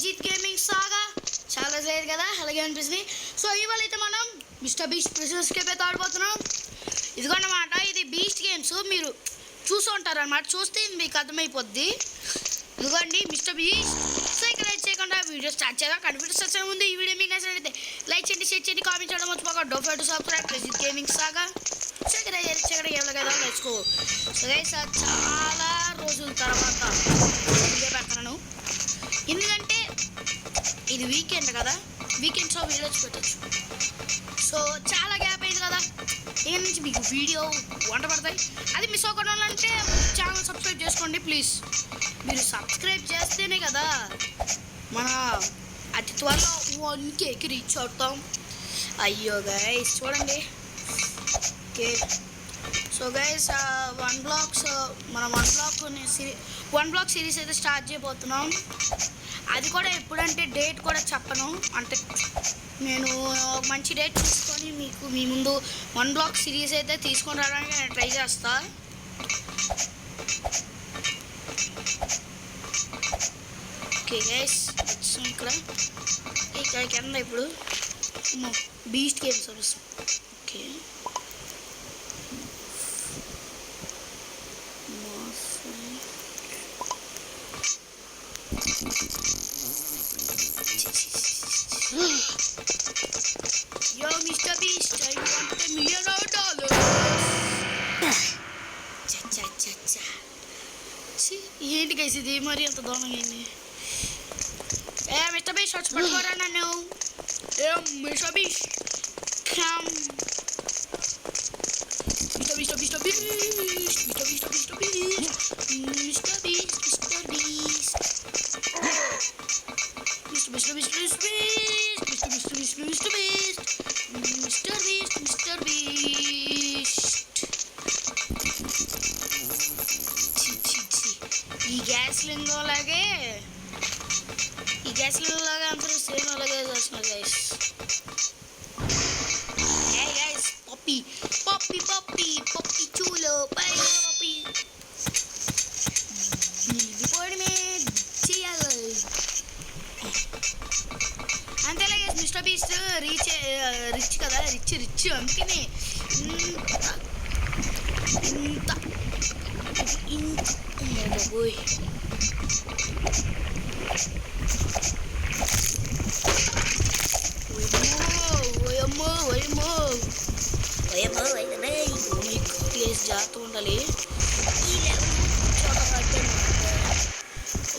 Prajit gaming సాగా చాలా లేదు కదా, అలాగే అనిపిస్తుంది. సో ఇవాళ అయితే మనం మిస్టర్ బీస్ట్ ప్రిజనర్స్ కేప్ అయితే ఆడిపోతున్నాం. ఇదిగోన్నమాట, ఇది బీస్ట్ గేమ్స్. మీరు చూసి ఉంటారు అనమాట, చూస్తే మీకు అర్థమైపోద్ది. ఇదిగోండి మిస్టర్ బీస్ట్. సో ఇక్కడ లైక్ చేయకుండా వీడియో స్టార్ట్ చేద్దాం. కానీ వీడియో స్టార్ట్ చేయడం ముందు ఈ వీడియో మీకు నచ్చినట్లయితే లైక్ చేయండి, షేర్ చేయండి, కామెంట్ చేయడం మర్చిపోకండి. Don't forget to subscribe Prajit gaming saga. So ఇక్కడ ఎవరికైనా నేర్చుకో. సో గైస్ చాలా రోజుల తర్వాత వీడియో పెడతాను, ఎందుకంటే ఇది వీకెండ్ కదా, వీకెండ్స్లో వీడియోస్ పెట్టచ్చు. సో చాలా గ్యాప్ అయింది కదా, దీని నుంచి మీకు వీడియో వంట పడతాయి. అది మిస్ అవ్వకుండా అంటే ఛానల్ సబ్స్క్రైబ్ చేసుకోండి ప్లీజ్. మీరు సబ్స్క్రైబ్ చేస్తేనే కదా మన అతి త్వరలో 1Kకి రీచ్ అవుతాం. అయ్యో గైస్ చూడండి. ఓకే సో గైస్ మనం వన్ బ్లాక్ సిరీస్ అయితే స్టార్ట్ చేయబోతున్నాం. అది కూడా ఎప్పుడంటే డేట్ కూడా చెప్పను, అంటే నేను ఒక మంచి డేట్ తీసుకొని మీ ముందు 1 బ్లాక్ సిరీస్ అయితే తీసుకొని రావడానికి నేను ట్రై చేస్తా. ఓకే గైస్ వచ్చాం ఇక్కడ కింద ఇప్పుడు beast game service. Okay Yo, Mr. Beast, I want $1 million. Cha. ఏంటి గైస్ ఇది మరి అంత దూరంగా అయింది? మిస్టర్ బీస్ట్ వచ్చి పట్టుకోరా నన్ను. Mister beast come. మిస్టర్ ఈ గ్యాస్ లింగో లాగే అందరూ సేమ్ అలాగే చేస్తున్నారు గైస్. గైస్ పప్పి చూలో పప్పి పోవడమే చేయాలి అంతేలా గైస్. మిస్టర్ బీస్ట్ రిచ్ కదా, రిచ్ అందుకనే జాగ్రత్త ఉండాలి.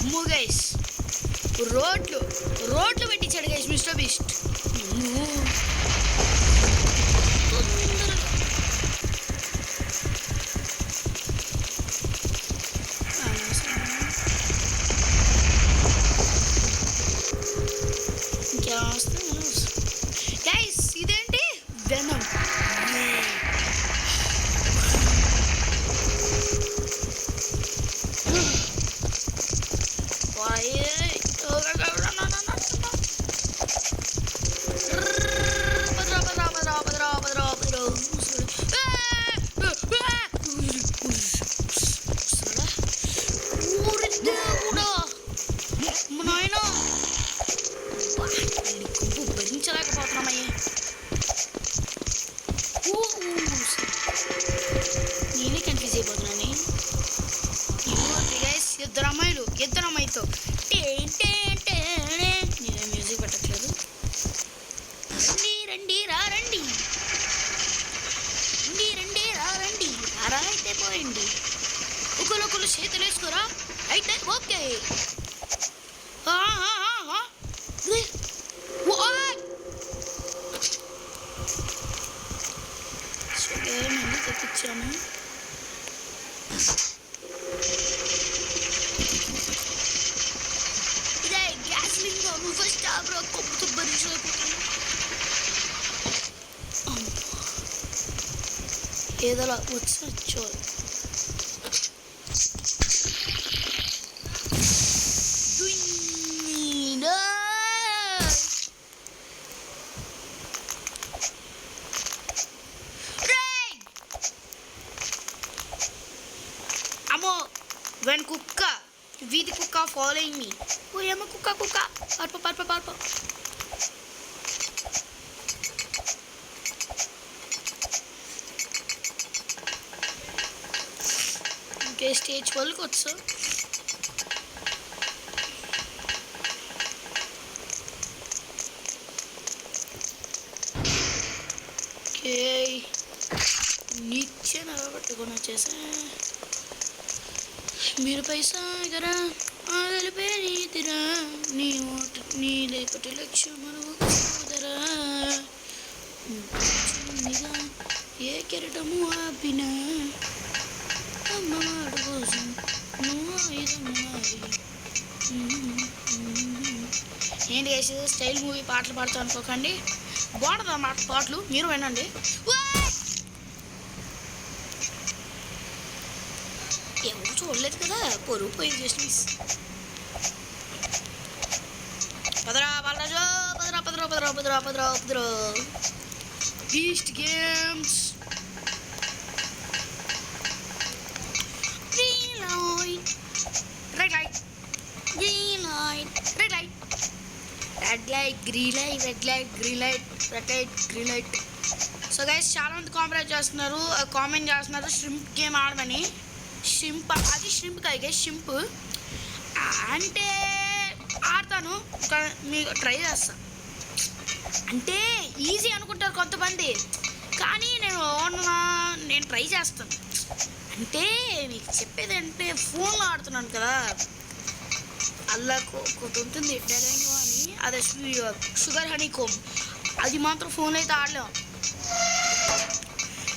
అమ్మో గైస్ రోడ్లు పెట్టించాడు గైస్ మిస్టర్ బీస్ట్. గైస్ ఇదేంటి వెనమ్. భరించలేకపోతున్నామయ్యే. నేనే కన్ఫ్యూజ్ అయిపోతున్నాను. గైస్ ఇద్దరు అమ్మాయితో నేను మ్యూజిక్ పెట్టట్లేదు. రండి అరా అయితే పోయింది. ఒకరు చేతులు వేసుకోరా అయితే ఓకే. తెప్పించాను. ఇదే గ్యాస్ లింగో నువ్వు ఫస్ట్ ఆబ్రో కొప్పుతో భరించలేకపోతున్నాను. ఏదోలా వచ్చో అమ్మో వెన్ కుక్క వీధి కుక్క ఫాలోయింగ్ మీ. ఓ ఏమో కుక్క కుక్క పార్ప పార్ప పార్ప. ఓకే స్టేజ్ 12కి వచ్చు. ఓకే నిచ్చెన పట్టుకొని వచ్చేసా. మీరు పైసా కదా ఆగలిపే నీతిరా నీ ఓటు నీ లేపటి లక్ష్యం మనవుదరా ఏ కెరటము ఆపినా అమ్మవాడు కోసం నువ్వు ఐదమ్మారి. ఏంటి వేసి స్టైల్ మూవీ పాటలు పాడుతూ అనుకోకండి, బాగుంటుంది అన్నమాట పాటలు, మీరు వినండి. ఎవరు చూడలేదు కదా, పొరుగు పోయింది జస్ట్ మిస్. పదరా బాలరాజు పదరా పదరా పదరా పదరా పదరా పదరా. Beast games. Green light red light green light red light red light green light red light green light red light green light. So guys చాలా మంది కామెంట్ చేస్తున్నారు ష్రింప్ గేమ్ ఆడమని. షింప్ అది షింప్ కాదు guys, shrimp అంటే ఆడతాను, మీకు try చేస్తా. అంటే ఈజీ అనుకుంటారు కొంతమంది, కానీ నేను ట్రై చేస్తాను. అంటే మీకు చెప్పేది అంటే ఫోన్లో ఆడుతున్నాను కదా, అలా ఒకటి ఉంటుంది డెలంగో అని, అదే షుగర్ హనీ కోమ్, అది మాత్రం ఫోన్లో అయితే ఆడలేము.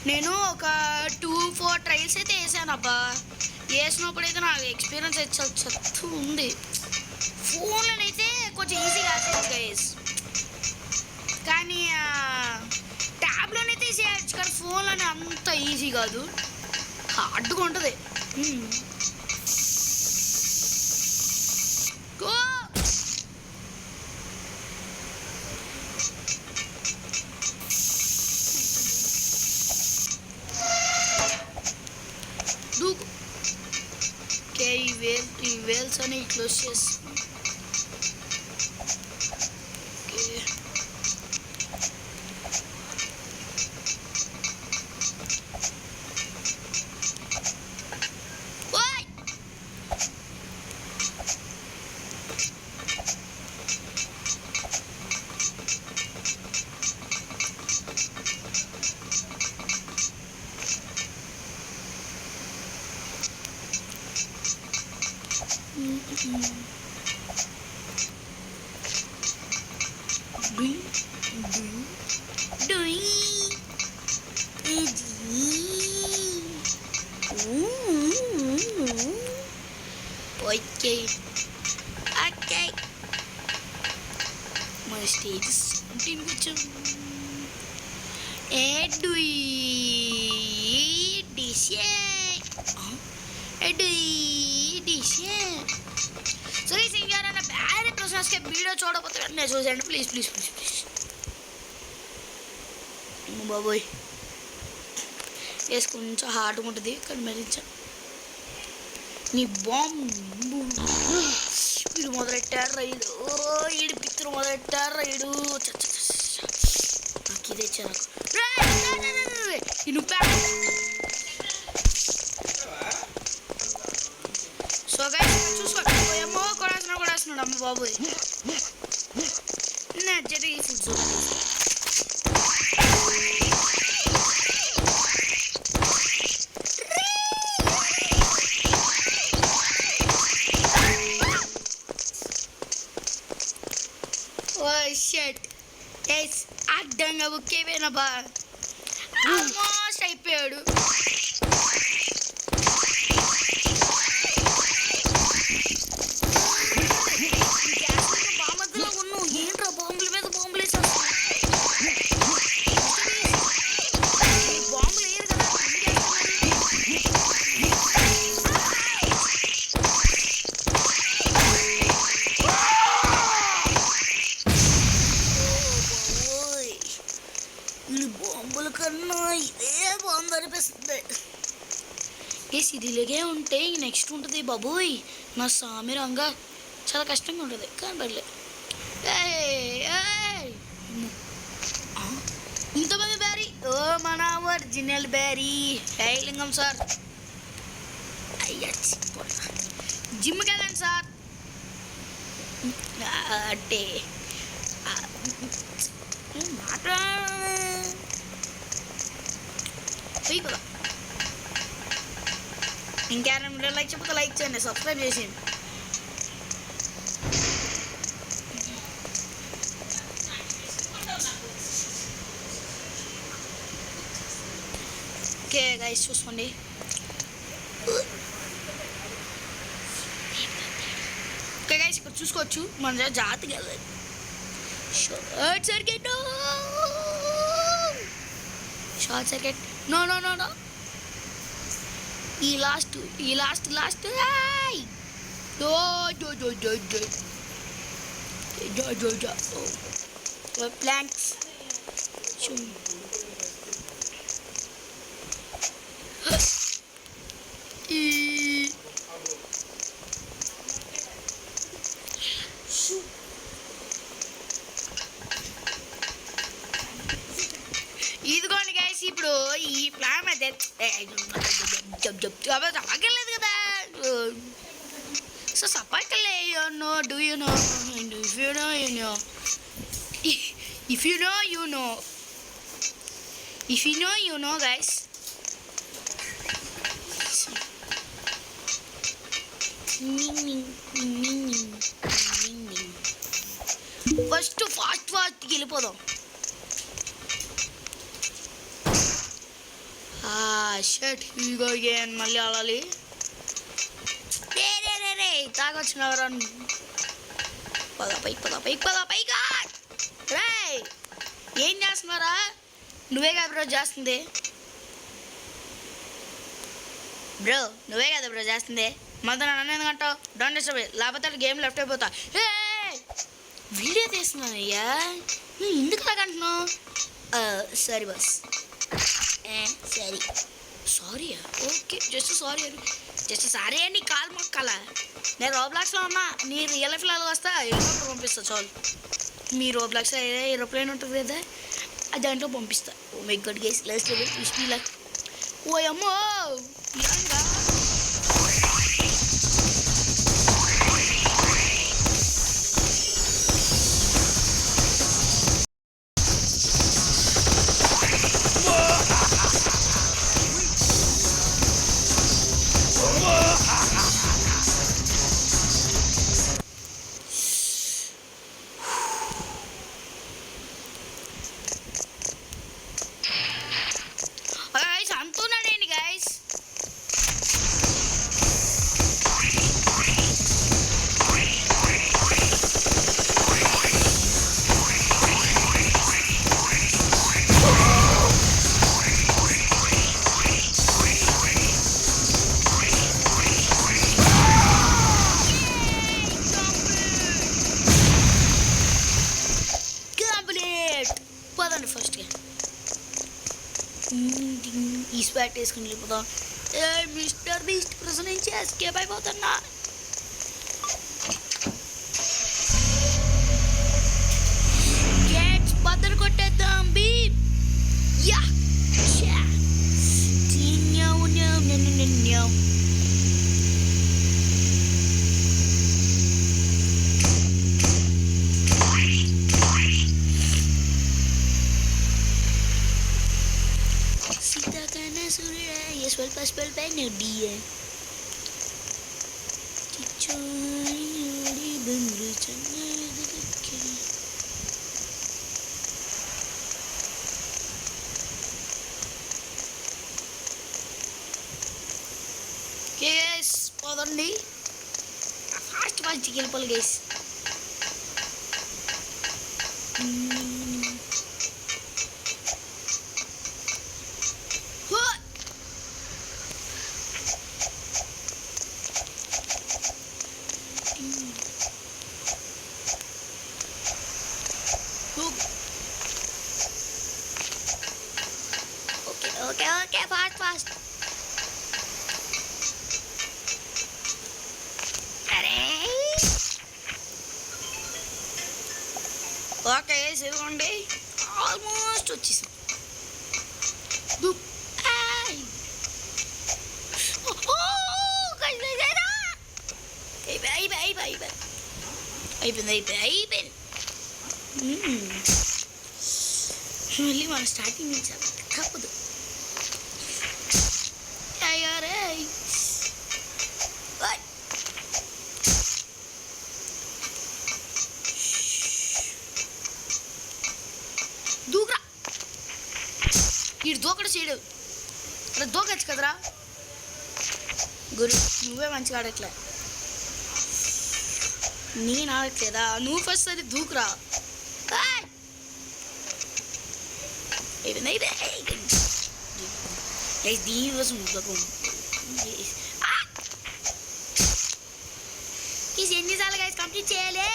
నేను ఒక 2-4 ట్రయల్స్ అయితే వేసాను అబ్బా. వేసినప్పుడైతే నాకు ఎక్స్పీరియన్స్ అయితే ఉంది. ఫోన్లోనైతే కొంచెం ఈజీగా ఆడచ్చు గైస్, కానీ ట్యాబ్లోనైతే చేయొచ్చు, కానీ ఫోన్లోనే అంత ఈజీ కాదు, హార్డ్గా ఉంటుంది. ఈ వేల్స్ అని క్లోజ్ చేసి ఓకే మన స్టేజెస్ కొంచెం సరే సింగారన్న బ్యారీ ప్రొసెస్కి వీడియో చూడకపోతే వెంటనే చూసేయండి ప్లీజ్ ప్లీజ్ ప్లీజ్ ప్లీజ్. బాబోయ్ వేసి కొంచెం హార్డ్గా ఉంటుంది, కానీ మరించా నీ బాంబు వీడు మొదలెట్టారు రైడు, ఈడు పిక్చర్ మొదలెట్టారు రైడు. నాకు ఇదే నాకు సో గైస్ చూసుకో ఏమో కొడేస్తున్నాడు అమ్మ బాబోయ్. జరిగి ఫుడ్ షర్ట్ ఎస్ అడ్డంగా బుక్కేవేనబ్బా, ఆల్మోస్ట్ అయిపోయాడు. బామద్దులో ఉన్నావు ఏంట్రా, బాంబుల మీద బాంబులు వేసా. బాంబులు వేయరు కదా, బాంబుల కన్నా ఇదే బాంబు అనిపిస్తుంది. ఏ సిటీలకే ఉంటే నెక్స్ట్ ఉంటుంది బాబోయ్ నా సామి రంగా చాలా కష్టంగా ఉంటుంది కానీ పర్లే. ఏయ్, ఏయ్. ఆ, ఇంతమంది బ్యారీ. ఓ మన ఒరిజినల్ బ్యారీ. హే లింగం సార్. అయ్యా జిమ్కి వెళ్ళండి సార్. అంటే మాట ఇంకేమైనా వీడియో లైక్ చెప్పితే లైక్ చేయండి, సబ్స్క్రైబ్ చేసేయండి. ఓకే గైస్ చూసుకోండి. ఓకే గైస్ ఇక్కడ చూసుకోవచ్చు మన జాతికి వెళ్ళాలి. Short circuit, short circuit, no no no no. ఈ లాస్ట్ ప్లాంక్స్. ఇదిగోండి గైస్ ఇప్పుడు ఈ ప్లాన్ అయితే చెప్పలేదు కదా. సో సపక్కలే no do you know if you know you know if you know you know if you know you know guys. First ఫాస్ట్కి వెళ్ళిపోదాం. షర్ట్ ఇగో అగైన్ మళ్ళీ ఆడాలి. రే తాగొచ్చినవరా. పైగా రే ఏం చేస్తున్నారా? నువ్వే కదా బ్రో చేస్తుంది. బ్రో నువ్వే కదా బ్రో చేస్తుంది. మొదట నన్ను ఎందుకంటావు? డోంట్ డిస్టర్బ్, లేకపోతే గేమ్ లెఫ్ట్ అయిపోతా. వీడియో తీస్తున్నానయ్యా, నువ్వు ఎందుకు అలాగంటున్నావు? Sorry boss. సరే సారీయా? ఓకే జస్ట్ సారీ అని, జస్ట్ సారీ అని కాల్ మొక్కలా. నేను రోబ్లాక్స్లో ఉన్నా, నీ రియల్ లైఫ్లో వస్తా హెలికాప్టర్ పంపిస్తా చాలు. మీ రోబ్లాక్స్లో ఏరోప్లేన్ ఉంటుంది కదా, దాంట్లో పంపిస్తా. Oh my god guys, last level Vishnu like. ఓ అమ్మో అంటున్నాడేంటి గైస్? పదండి ఫస్ట్గా ఈ స్పాట్ వేసుకుని వెళ్ళిపోతాం. మిస్టర్ బీస్ట్ ప్రశ్న నుంచి ఎస్కేప్ అయిపోతున్నా. గేట్స్ బద్దలు కొట్టేద్దాం బీ. యా suelta energía. Guys, podanడి ఫాస్ట్ వెళ్ళిపోవాలి గైస్. Okay, fast. ఓకే ఇదిగోండి ఆల్మోస్ట్ వచ్చేసాం. దూ ఏయ్. అయిపోయింది. మళ్ళీ మన స్టార్టింగ్ నుంచి తప్పదు. అయ్యారే దూకరా ఇటు దూకడు చేయడు అలా దూకొచ్చు కదరా గురు. నువ్వే మంచిగా ఆడట్లే, నేను ఆడట్లేదా? నువ్వు ఫస్ట్ అది దూకురా. దీనికోసం ఇది ఎన్నిసార్లు గైస్ కంప్లీట్ చేయాలి?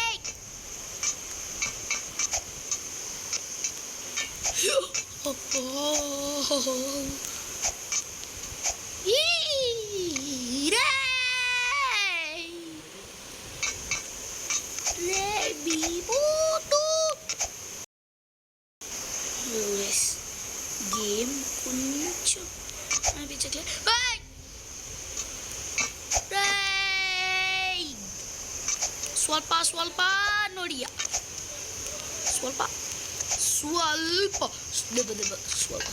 గేమ్ కొంచెం అనిపించట్లే. స్వల్ప నోడియా స్వల్ప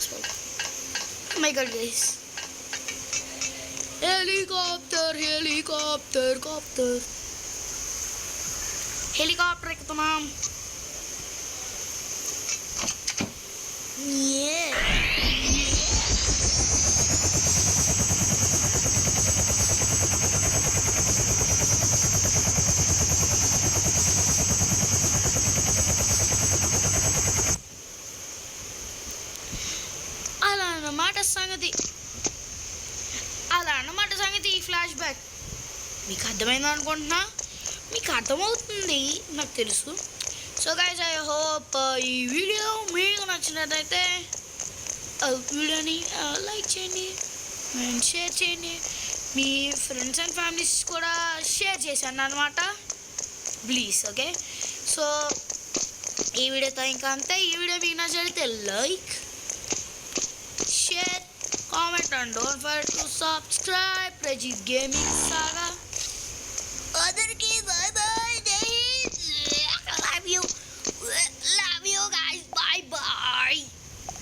స్వల్ప. మై గాడ్ గైస్, హెలికాప్టర్ ఎక్కుతున్నాం. అలా అన్నమాట సంగతి. ఈ ఫ్లాష్ బ్యాక్ మీకు అర్థమైంది అనుకుంటున్నా, మీకు అర్థమవుతుంది నాకు తెలుసు. సో గైస్, ఐ హోప్ ఈ వీడియో మీకు నచ్చినట్టయితే వీడియోని లైక్ చేయండి అండ్ షేర్ చేయండి. మీ ఫ్రెండ్స్ అండ్ ఫ్యామిలీస్ కూడా షేర్ చేశాను అనమాట, ప్లీజ్. ఓకే, సో ఈ వీడియోతో ఇంకా అంతే. ఈ వీడియో మీకు నచ్చితే like, share, comment and don't forget to subscribe Prajit Gaming Saga.